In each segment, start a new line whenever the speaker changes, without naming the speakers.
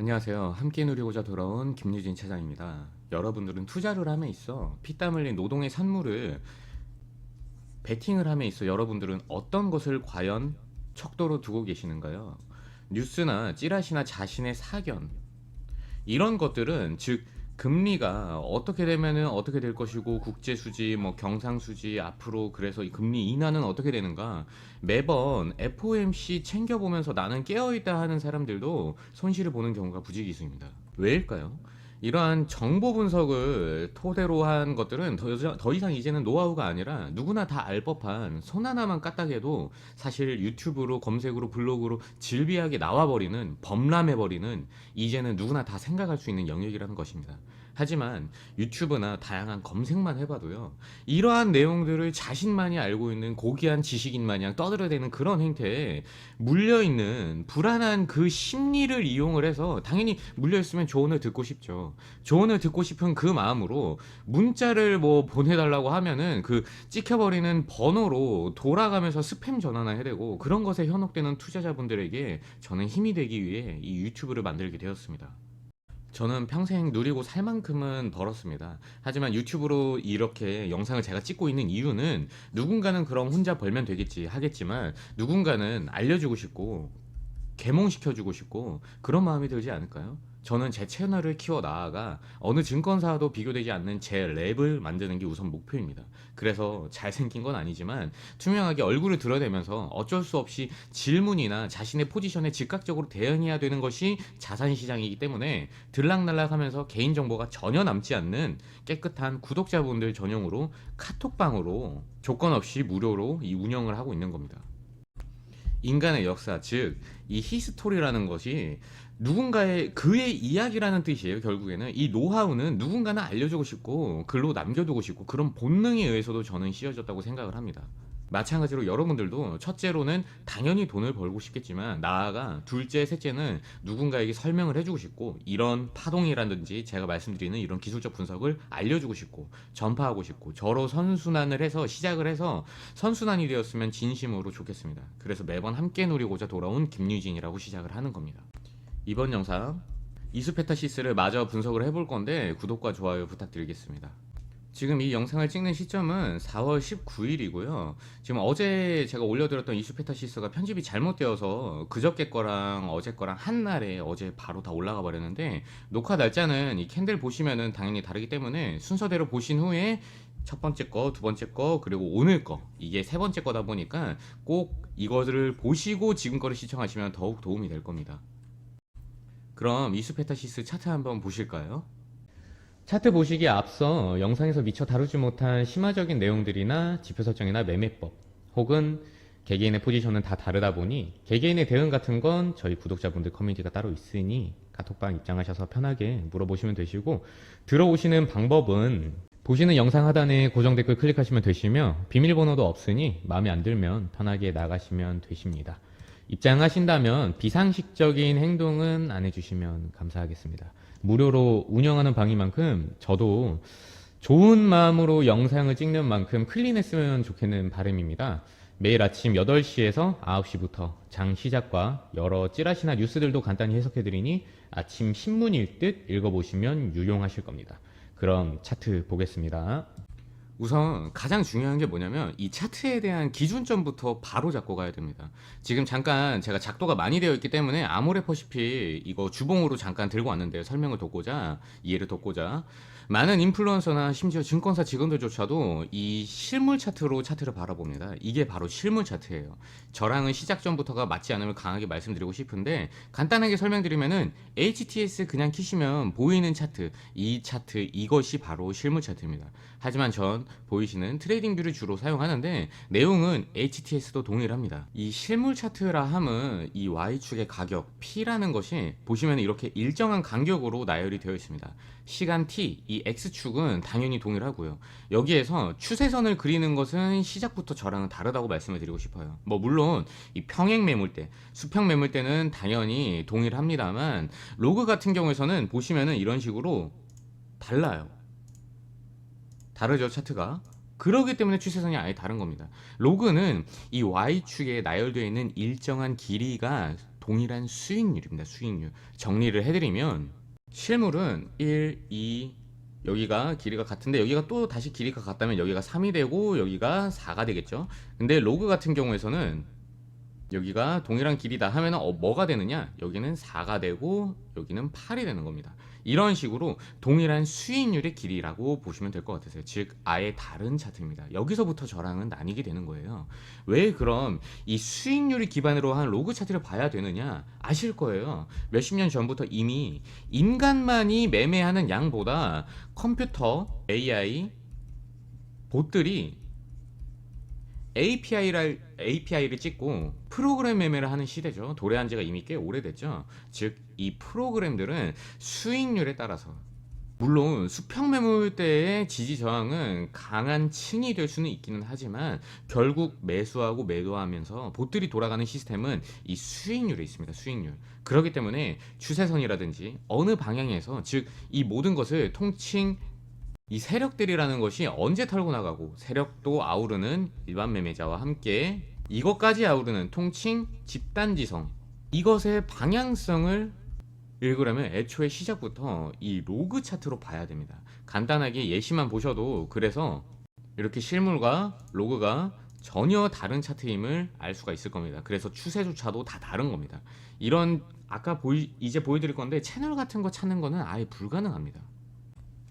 안녕하세요. 함께 누리고자 돌아온 김유진 차장입니다. 여러분들은 투자를 함에 있어 피땀 흘린 노동의 산물을 베팅을 함에 있어 여러분들은 어떤 것을 과연 척도로 두고 계시는가요? 뉴스나 찌라시나 자신의 사견, 이런 것들은 즉 금리가 어떻게 되면은 어떻게 될 것이고 국제 수지 뭐 경상 수지 앞으로 그래서 이 금리 인하는 어떻게 되는가 매번 FOMC 챙겨보면서 나는 깨어있다 하는 사람들도 손실을 보는 경우가 부지기수입니다. 왜일까요? 이러한 정보 분석을 토대로 한 것들은 더 이상 이제는 노하우가 아니라 누구나 다 알 법한 손 하나만 까딱해도 사실 유튜브로 검색으로 블로그로 질비하게 나와버리는 범람해버리는 이제는 누구나 다 생각할 수 있는 영역이라는 것입니다. 하지만 유튜브나 다양한 검색만 해봐도요, 이러한 내용들을 자신만이 알고 있는 고귀한 지식인 마냥 떠들어대는 그런 행태에 물려있는 불안한 그 심리를 이용을 해서, 당연히 물려있으면 조언을 듣고 싶죠. 조언을 듣고 싶은 그 마음으로 문자를 뭐 보내달라고 하면은 그 찍혀버리는 번호로 돌아가면서 스팸 전화나 해대고, 그런 것에 현혹되는 투자자분들에게 저는 힘이 되기 위해 이 유튜브를 만들게 되었습니다. 저는 평생 누리고 살 만큼은 벌었습니다. 하지만 유튜브로 이렇게 영상을 제가 찍고 있는 이유는, 누군가는 그럼 혼자 벌면 되겠지 하겠지만 누군가는 알려주고 싶고 계몽시켜주고 싶고 그런 마음이 들지 않을까요? 저는 제 채널을 키워 나아가 어느 증권사와도 비교되지 않는 제 랩을 만드는 게 우선 목표입니다. 그래서 잘생긴 건 아니지만 투명하게 얼굴을 드러내면서 어쩔 수 없이 질문이나 자신의 포지션에 즉각적으로 대응해야 되는 것이 자산시장이기 때문에 들락날락하면서 개인정보가 전혀 남지 않는 깨끗한 구독자분들 전용으로 카톡방으로 조건 없이 무료로 이 운영을 하고 있는 겁니다. 인간의 역사, 즉 이 히스토리라는 것이 누군가의 그의 이야기라는 뜻이에요. 결국에는 이 노하우는 누군가는 알려주고 싶고 글로 남겨두고 싶고 그런 본능에 의해서도 저는 씌워졌다고 생각을 합니다. 마찬가지로 여러분들도 첫째로는 당연히 돈을 벌고 싶겠지만, 나아가 둘째, 셋째는 누군가에게 설명을 해주고 싶고, 이런 파동이라든지 제가 말씀드리는 이런 기술적 분석을 알려주고 싶고 전파하고 싶고, 저로 선순환을 해서 시작을 해서 선순환이 되었으면 진심으로 좋겠습니다. 그래서 매번 함께 누리고자 돌아온 김유진이라고 시작을 하는 겁니다. 이번 영상 이수페타시스를 마저 분석을 해볼 건데 구독과 좋아요 부탁드리겠습니다. 지금 이 영상을 찍는 시점은 4월 19일이고요. 지금 어제 제가 올려드렸던 이수페타시스가 편집이 잘못되어서 그저께 거랑 어제 거랑 한날에 어제 바로 다 올라가 버렸는데, 녹화 날짜는 이 캔들 보시면은 당연히 다르기 때문에 순서대로 보신 후에 첫 번째 거, 두 번째 거, 그리고 오늘 거, 이게 세 번째 거다 보니까 꼭 이것을 보시고 지금 거를 시청하시면 더욱 도움이 될 겁니다. 그럼 이수페타시스 차트 한번 보실까요? 차트 보시기에 앞서 영상에서 미처 다루지 못한 심화적인 내용들이나 지표 설정이나 매매법, 혹은 개개인의 포지션은 다 다르다 보니 개개인의 대응 같은 건 저희 구독자분들 커뮤니티가 따로 있으니 카톡방 입장하셔서 편하게 물어보시면 되시고, 들어오시는 방법은 보시는 영상 하단에 고정 댓글 클릭하시면 되시며, 비밀번호도 없으니 마음에 안 들면 편하게 나가시면 되십니다. 입장하신다면 비상식적인 행동은 안 해주시면 감사하겠습니다. 무료로 운영하는 방인 만큼 저도 좋은 마음으로 영상을 찍는 만큼 클린했으면 좋겠는 바람입니다. 매일 아침 8시에서 9시부터 장 시작과 여러 찌라시나 뉴스들도 간단히 해석해드리니 아침 신문 읽듯 읽어보시면 유용하실 겁니다. 그럼 차트 보겠습니다. 우선 가장 중요한 게 뭐냐면 이 차트에 대한 기준점부터 바로 잡고 가야 됩니다. 지금 잠깐 제가 작도가 많이 되어 있기 때문에 아모레퍼시피 이거 주봉으로 잠깐 들고 왔는데요. 설명을 돕고자, 이해를 돕고자. 많은 인플루언서나 심지어 증권사 직원들조차도 이 실물 차트로 차트를 바라봅니다. 이게 바로 실물 차트예요. 저랑은 시작 전부터가 맞지 않음을 강하게 말씀드리고 싶은데, 간단하게 설명드리면은 HTS 그냥 키시면 보이는 차트, 이 차트, 이것이 바로 실물 차트입니다. 하지만 전 보이시는 트레이딩 뷰를 주로 사용하는데 내용은 HTS도 동일합니다. 이 실물 차트라 함은 이 Y축의 가격 P라는 것이 보시면 이렇게 일정한 간격으로 나열이 되어 있습니다. 시간 T, 이 X축은 당연히 동일하고요. 여기에서 추세선을 그리는 것은 시작부터 저랑은 다르다고 말씀을 드리고 싶어요. 뭐 물론 이 평행 매물대, 수평 매물대는 당연히 동일합니다만, 로그 같은 경우에서는 보시면은 이런 식으로 달라요. 다르죠, 차트가. 그러기 때문에 추세선이 아예 다른 겁니다. 로그는 이 Y축에 나열되어 있는 일정한 길이가 동일한 수익률입니다. 수익률. 정리를 해드리면 실물은 1, 2, 여기가 길이가 같은데 여기가 또 다시 길이가 같다면 여기가 3이 되고 여기가 4가 되겠죠. 근데 로그 같은 경우에서는 여기가 동일한 길이다 하면 뭐가 되느냐, 여기는 4가 되고 여기는 8이 되는 겁니다. 이런 식으로 동일한 수익률의 길이라고 보시면 될 것 같으세요. 즉 아예 다른 차트입니다. 여기서부터 저랑은 나뉘게 되는 거예요. 왜 그럼 이 수익률을 기반으로 한 로그 차트를 봐야 되느냐, 아실 거예요. 몇십 년 전부터 이미 인간만이 매매하는 양보다 컴퓨터, AI, 봇들이 API를 찍고 프로그램 매매를 하는 시대죠. 도래한 지가 이미 꽤 오래됐죠. 즉, 이 프로그램들은 수익률에 따라서, 물론 수평 매물대의 지지 저항은 강한 층이 될 수는 있기는 하지만 결국 매수하고 매도하면서 봇들이 돌아가는 시스템은 이 수익률에 있습니다. 수익률. 그렇기 때문에 추세선이라든지 어느 방향에서, 즉 이 모든 것을 통칭 이 세력들이라는 것이 언제 털고 나가고, 세력도 아우르는 일반 매매자와 함께 이것까지 아우르는 통칭 집단지성, 이것의 방향성을 읽으려면 애초에 시작부터 이 로그 차트로 봐야 됩니다. 간단하게 예시만 보셔도 그래서 이렇게 실물과 로그가 전혀 다른 차트임을 알 수가 있을 겁니다. 그래서 추세조차도 다 다른 겁니다. 이런 이제 보여드릴 건데 채널 같은 거 찾는 거는 아예 불가능합니다.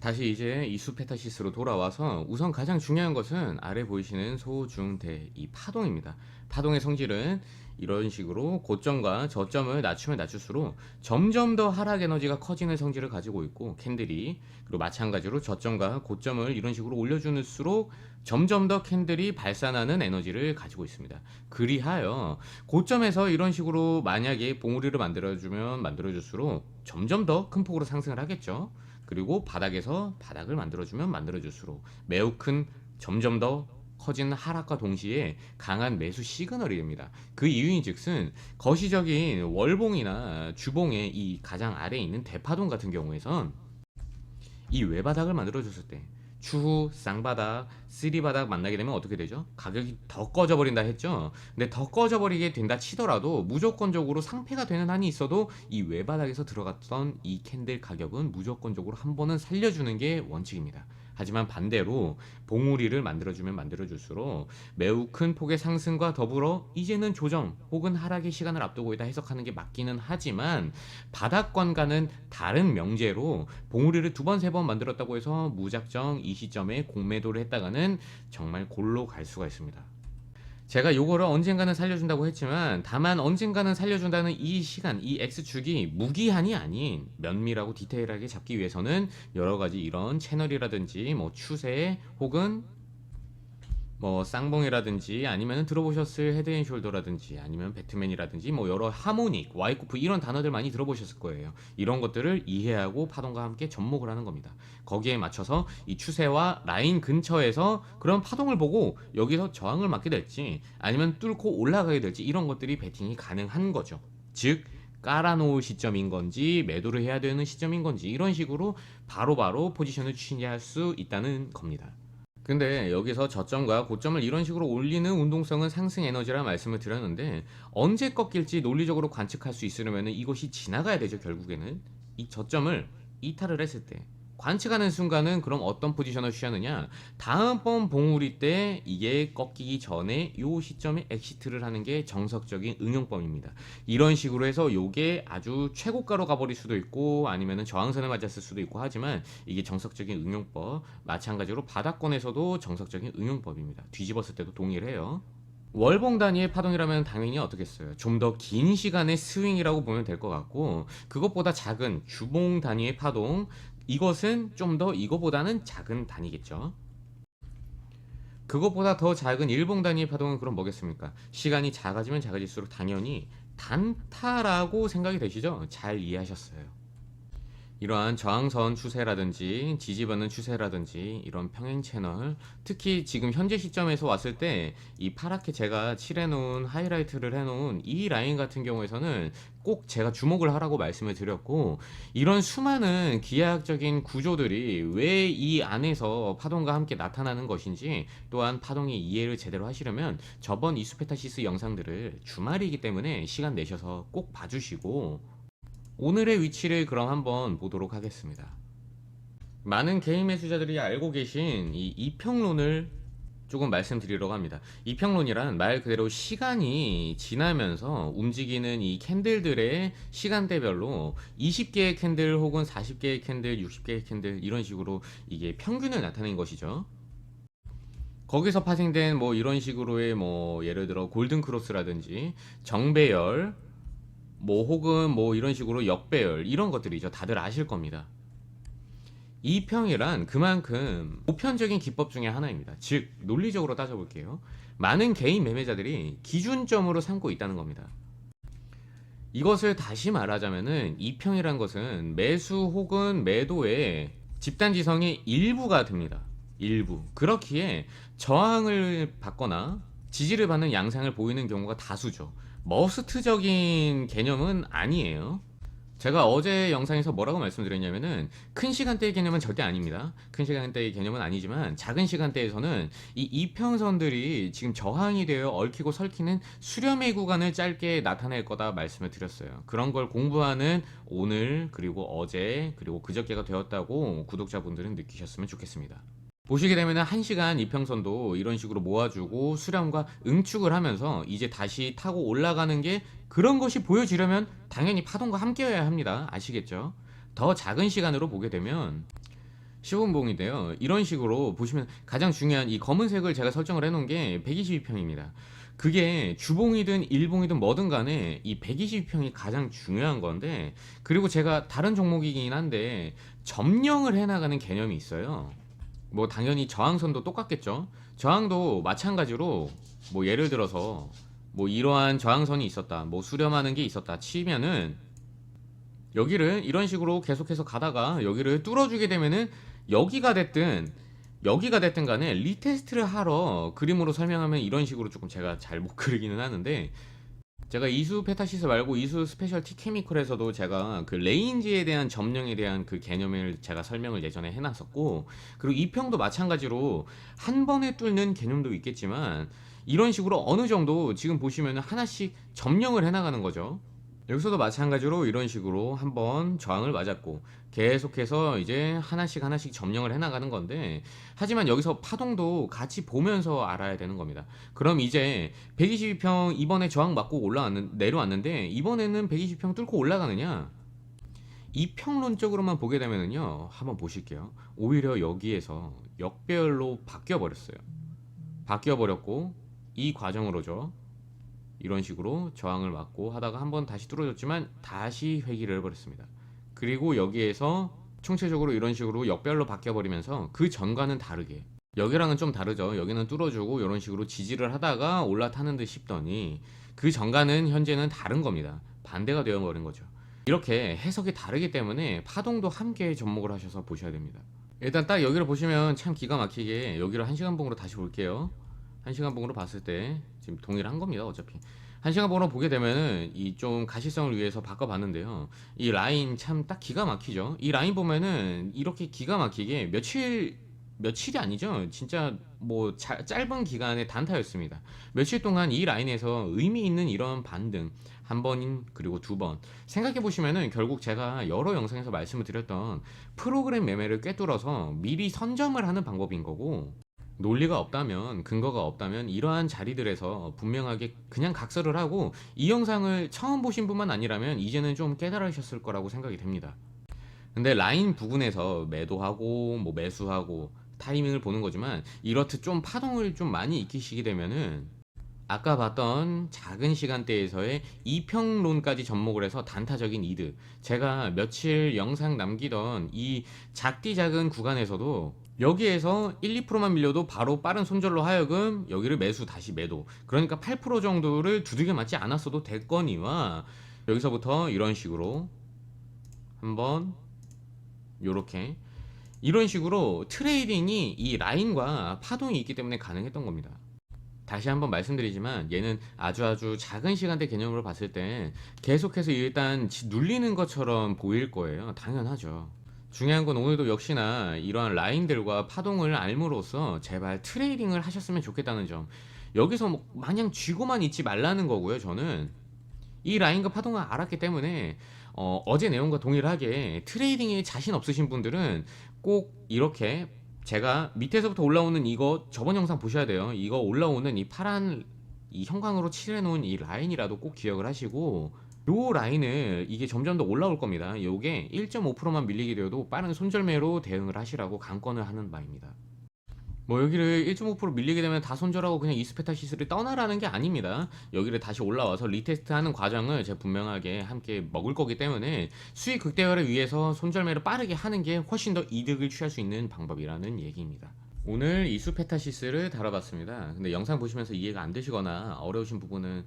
다시 이제 이수 페타시스로 돌아와서 우선 가장 중요한 것은 아래 보이시는 소, 중, 대 이 파동입니다. 파동의 성질은 이런 식으로 고점과 저점을 낮추면 낮출수록 점점 더 하락 에너지가 커지는 성질을 가지고 있고, 캔들이 그리고 마찬가지로 저점과 고점을 이런 식으로 올려주는수록 점점 더 캔들이 발산하는 에너지를 가지고 있습니다. 그리하여 고점에서 이런 식으로 만약에 봉우리를 만들어줄수록 점점 더 큰 폭으로 상승을 하겠죠. 그리고 바닥에서 바닥을 만들어줄수록 매우 큰, 점점 더 커지는 하락과 동시에 강한 매수 시그널이 됩니다. 그 이유인즉슨 거시적인 월봉이나 주봉의 이 가장 아래에 있는 대파동 같은 경우에선 이 외바닥을 만들어줬을 때 추후 쌍바닥, 쓰리바닥 만나게 되면 어떻게 되죠? 가격이 더 꺼져버린다 했죠? 근데 더 꺼져버리게 된다 치더라도 무조건적으로 상패가 되는 한이 있어도 이 외바닥에서 들어갔던 이 캔들 가격은 무조건적으로 한 번은 살려주는 게 원칙입니다. 하지만 반대로 봉우리를 만들어줄수록 매우 큰 폭의 상승과 더불어 이제는 조정 혹은 하락의 시간을 앞두고 있다 해석하는 게 맞기는 하지만, 바닥권과는 다른 명제로 봉우리를 2번, 3번 만들었다고 해서 무작정 이 시점에 공매도를 했다가는 정말 골로 갈 수가 있습니다. 제가 요거를 언젠가는 살려준다고 했지만, 다만 언젠가는 살려준다는 이 시간, 이 X축이 무기한이 아닌 면밀하고 디테일하게 잡기 위해서는 여러가지 이런 채널이라든지 추세 혹은 쌍봉이라든지 아니면 들어보셨을 헤드앤숄더라든지 아니면 배트맨이라든지 여러 하모닉, 와이쿠프 이런 단어들 많이 들어보셨을 거예요. 이런 것들을 이해하고 파동과 함께 접목을 하는 겁니다. 거기에 맞춰서 이 추세와 라인 근처에서 그런 파동을 보고 여기서 저항을 맞게 될지 아니면 뚫고 올라가게 될지 이런 것들이 베팅이 가능한 거죠. 즉 깔아놓을 시점인 건지 매도를 해야 되는 시점인 건지 이런 식으로 바로바로 포지션을 추진할 수 있다는 겁니다. 근데 여기서 저점과 고점을 이런 식으로 올리는 운동성은 상승 에너지라 말씀을 드렸는데, 언제 꺾일지 논리적으로 관측할 수 있으려면 이것이 지나가야 되죠. 결국에는 이 저점을 이탈을 했을 때 관측하는 순간은 그럼 어떤 포지션을 취하느냐, 다음번 봉우리 때 이게 꺾이기 전에 요 시점에 엑시트를 하는 게 정석적인 응용법입니다. 이런 식으로 해서 요게 아주 최고가로 가버릴 수도 있고 아니면 저항선을 맞았을 수도 있고 하지만 이게 정석적인 응용법, 마찬가지로 바닥권에서도 정석적인 응용법입니다. 뒤집었을 때도 동일해요. 월봉 단위의 파동이라면 당연히 어떻겠어요? 좀 더 긴 시간의 스윙이라고 보면 될 것 같고, 그것보다 작은 주봉 단위의 파동, 이것은 좀 더 이거보다는 작은 단위겠죠. 그것보다 더 작은 일봉 단위의 파동은 그럼 뭐겠습니까? 시간이 작아지면 작아질수록 당연히 단타라고 생각이 되시죠? 잘 이해하셨어요. 이러한 저항선 추세라든지 지지받는 추세라든지 이런 평행 채널, 특히 지금 현재 시점에서 왔을 때 이 파랗게 제가 칠해놓은 하이라이트를 해놓은 이 라인 같은 경우에서는 꼭 제가 주목을 하라고 말씀을 드렸고, 이런 수많은 기하학적인 구조들이 왜 이 안에서 파동과 함께 나타나는 것인지, 또한 파동의 이해를 제대로 하시려면 저번 이수페타시스 영상들을 주말이기 때문에 시간 내셔서 꼭 봐주시고, 오늘의 위치를 그럼 한번 보도록 하겠습니다. 많은 개인 매수자들이 알고 계신 이 이평론을 조금 말씀드리려고 합니다. 이평론이란 말 그대로 시간이 지나면서 움직이는 이 캔들들의 시간대별로 20개의 캔들 혹은 40개의 캔들, 60개의 캔들 이런 식으로 이게 평균을 나타낸 것이죠. 거기서 파생된 뭐 이런 식으로의 뭐 예를 들어 골든 크로스라든지 정배열, 뭐 혹은 뭐 이런 식으로 역배열 이런 것들이죠. 다들 아실 겁니다. 이평이란 그만큼 보편적인 기법 중에 하나입니다. 즉 논리적으로 따져볼게요. 많은 개인 매매자들이 기준점으로 삼고 있다는 겁니다. 이것을 다시 말하자면은 이평이란 것은 매수 혹은 매도의 집단지성의 일부가 됩니다. 일부. 그렇기에 저항을 받거나 지지를 받는 양상을 보이는 경우가 다수죠. 머스트적인 개념은 아니에요. 제가 어제 영상에서 뭐라고 말씀드렸냐면은 큰 시간대의 개념은 절대 아닙니다. 큰 시간대의 개념은 아니지만 작은 시간대에서는 이 이평선들이 지금 저항이 되어 얽히고 설키는 수렴의 구간을 짧게 나타낼 거다 말씀을 드렸어요. 그런 걸 공부하는 오늘 그리고 어제 그리고 그저께가 되었다고 구독자분들은 느끼셨으면 좋겠습니다. 보시게 되면 1시간 이평선도 이런 식으로 모아주고 수렴과 응축을 하면서 이제 다시 타고 올라가는 게, 그런 것이 보여지려면 당연히 파동과 함께여야 합니다. 아시겠죠? 더 작은 시간으로 보게 되면 15분봉인데요. 이런 식으로 보시면 가장 중요한 이 검은색을 제가 설정을 해놓은 게 122평입니다. 그게 주봉이든 일봉이든 뭐든 간에 이 122평이 가장 중요한 건데, 그리고 제가 다른 종목이긴 한데 점령을 해나가는 개념이 있어요. 뭐 당연히 저항선도 똑같겠죠. 저항도 마찬가지로 뭐 예를 들어서 뭐 이러한 저항선이 있었다, 뭐 수렴하는 게 있었다 치면은 여기를 이런 식으로 계속해서 가다가 여기를 뚫어주게 되면은 여기가 됐든 간에 리테스트를 하러 그림으로 설명하면 이런 식으로 조금 제가 잘 못 그리기는 하는데, 제가 이수 페타시스 말고 이수 스페셜 티 케미컬에서도 제가 그 레인지에 대한 점령에 대한 그 개념을 제가 설명을 예전에 해놨었고, 그리고 이평도 마찬가지로 한 번에 뚫는 개념도 있겠지만 이런 식으로 어느 정도 지금 보시면 하나씩 점령을 해나가는 거죠. 여기서도 마찬가지로 이런 식으로 한번 저항을 맞았고 계속해서 이제 하나씩 하나씩 점령을 해나가는 건데, 하지만 여기서 파동도 같이 보면서 알아야 되는 겁니다. 그럼 이제 122평 이번에 저항 맞고 내려왔는데 이번에는 120평 뚫고 올라가느냐? 이평론적으로만 보게 되면은요, 한번 보실게요. 오히려 여기에서 역배열로 바뀌어 버렸어요. 바뀌어 버렸고 이 과정으로죠. 이런 식으로 저항을 맞고 하다가 한번 다시 뚫어졌지만 다시 회귀를 해버렸습니다. 그리고 여기에서 총체적으로 이런 식으로 역별로 바뀌어버리면서 그 전과는 다르게, 여기랑은 좀 다르죠. 여기는 뚫어주고 이런 식으로 지지를 하다가 올라타는 듯 싶더니 그 전과는 현재는 다른 겁니다. 반대가 되어버린 거죠. 이렇게 해석이 다르기 때문에 파동도 함께 접목을 하셔서 보셔야 됩니다. 일단 딱 여기를 보시면 참 기가 막히게, 여기를 1시간봉으로 다시 볼게요. 1시간봉으로 봤을 때 지금 동일한 겁니다. 어차피 1시간봉으로 보게 되면은 이 좀 가시성을 위해서 바꿔봤는데요. 이 라인 참 딱 기가 막히죠. 이 라인 보면은 이렇게 기가 막히게 며칠이 아니죠. 진짜 뭐 짧은 기간의 단타였습니다. 며칠 동안 이 라인에서 의미 있는 이런 반등 한 번인 그리고 두 번 생각해 보시면은 결국 제가 여러 영상에서 말씀을 드렸던 프로그램 매매를 꿰뚫어서 미리 선점을 하는 방법인 거고, 논리가 없다면, 근거가 없다면 이러한 자리들에서 분명하게 그냥 각설을 하고, 이 영상을 처음 보신 분만 아니라면 이제는 좀 깨달으셨을 거라고 생각이 됩니다. 근데 라인 부근에서 매도하고 뭐 매수하고 타이밍을 보는 거지만, 이렇듯 좀 파동을 좀 많이 익히시게 되면은 아까 봤던 작은 시간대에서의 이평론까지 접목을 해서 단타적인 이득, 제가 며칠 영상 남기던 이 작디 작은 구간에서도 여기에서 1, 2%만 밀려도 바로 빠른 손절로 하여금 여기를 매수 다시 매도, 그러니까 8% 정도를 두들겨 맞지 않았어도 됐거니와, 여기서부터 이런 식으로 한번 요렇게 이런 식으로 트레이딩이 이 라인과 파동이 있기 때문에 가능했던 겁니다. 다시 한번 말씀드리지만 얘는 아주 작은 시간대 개념으로 봤을 때 계속해서 일단 눌리는 것처럼 보일 거예요. 당연하죠. 중요한 건 오늘도 역시나 이러한 라인들과 파동을 알므로써 제발 트레이딩을 하셨으면 좋겠다는 점. 여기서 뭐 마냥 쥐고만 있지 말라는 거고요. 저는 이 라인과 파동을 알았기 때문에 어제 내용과 동일하게 트레이딩에 자신 없으신 분들은 꼭 이렇게 제가 밑에서부터 올라오는 이거 저번 영상 보셔야 돼요. 이거 올라오는 이 파란 이 형광으로 칠해놓은 이 라인이라도 꼭 기억을 하시고 요 라인을 이게 점점 더 올라올 겁니다. 요게 1.5%만 밀리게 되어도 빠른 손절매로 대응을 하시라고 강권을 하는 바입니다. 뭐 여기를 1.5% 밀리게 되면 다 손절하고 그냥 이스페타시스를 떠나라는 게 아닙니다. 여기를 다시 올라와서 리테스트하는 과정을 제가 분명하게 함께 먹을 거기 때문에 수익 극대화를 위해서 손절매를 빠르게 하는 게 훨씬 더 이득을 취할 수 있는 방법이라는 얘기입니다. 오늘 이수페타시스를 다뤄봤습니다. 근데 영상 보시면서 이해가 안 되시거나 어려우신 부분은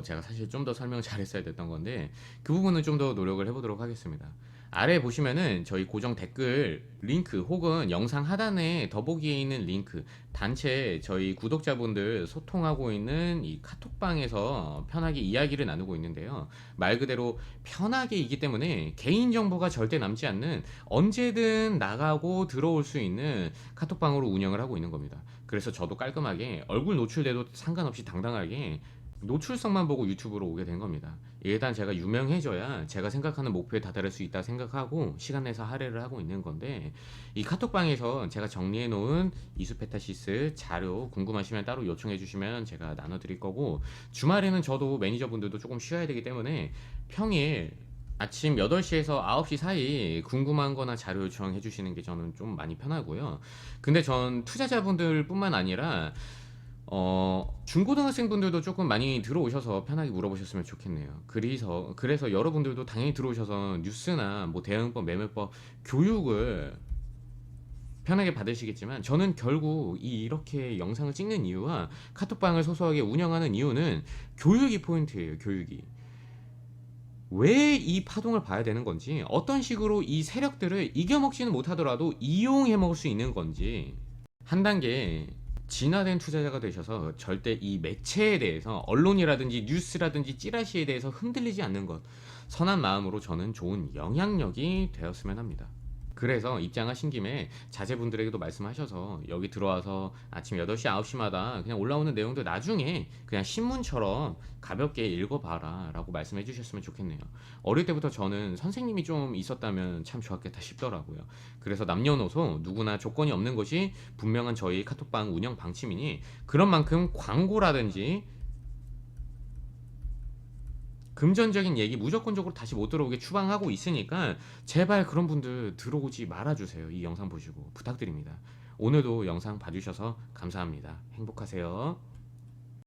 제가 사실 좀 더 설명을 잘했어야 됐던 건데 그 부분은 좀 더 노력을 해보도록 하겠습니다. 아래 보시면은 저희 고정 댓글 링크 혹은 영상 하단에 더보기에 있는 링크 단체 저희 구독자분들 소통하고 있는 이 카톡방에서 편하게 이야기를 나누고 있는데요. 말 그대로 편하게이기 때문에 개인정보가 절대 남지 않는 언제든 나가고 들어올 수 있는 카톡방으로 운영을 하고 있는 겁니다. 그래서 저도 깔끔하게 얼굴 노출돼도 상관없이 당당하게 노출성만 보고 유튜브로 오게 된 겁니다. 일단 제가 유명해져야 제가 생각하는 목표에 다다를 수 있다 생각하고 시간 내서 할애를 하고 있는 건데 이 카톡방에서 제가 정리해 놓은 이수페타시스 자료 궁금하시면 따로 요청해 주시면 제가 나눠 드릴 거고 주말에는 저도 매니저분들도 조금 쉬어야 되기 때문에 평일 아침 8시에서 9시 사이 궁금한 거나 자료 요청해 주시는 게 저는 좀 많이 편하고요. 근데 전 투자자분들 뿐만 아니라 중고등학생 분들도 조금 많이 들어오셔서 편하게 물어보셨으면 좋겠네요. 그래서 여러분들도 당연히 들어오셔서 뉴스나 뭐 대응법, 매매법, 교육을 편하게 받으시겠지만 저는 결국 이렇게 영상을 찍는 이유와 카톡방을 소소하게 운영하는 이유는 교육이 포인트예요. 교육이. 왜 이 파동을 봐야 되는 건지, 어떤 식으로 이 세력들을 이겨먹지는 못하더라도 이용해 먹을 수 있는 건지, 한 단계 진화된 투자자가 되셔서 절대 이 매체에 대해서 언론이라든지 뉴스라든지 찌라시에 대해서 흔들리지 않는 것, 선한 마음으로 저는 좋은 영향력이 되었으면 합니다. 그래서 입장하신 김에 자제분들에게도 말씀하셔서 여기 들어와서 아침 8시, 9시마다 그냥 올라오는 내용들 나중에 그냥 신문처럼 가볍게 읽어봐라 라고 말씀해 주셨으면 좋겠네요. 어릴 때부터 저는 선생님이 좀 있었다면 참 좋았겠다 싶더라고요. 그래서 남녀노소 누구나 조건이 없는 것이 분명한 저희 카톡방 운영 방침이니 그런 만큼 광고라든지 금전적인 얘기 무조건적으로 다시 못 들어오게 추방하고 있으니까 제발 그런 분들 들어오지 말아주세요. 이 영상 보시고 부탁드립니다. 오늘도 영상 봐주셔서 감사합니다. 행복하세요.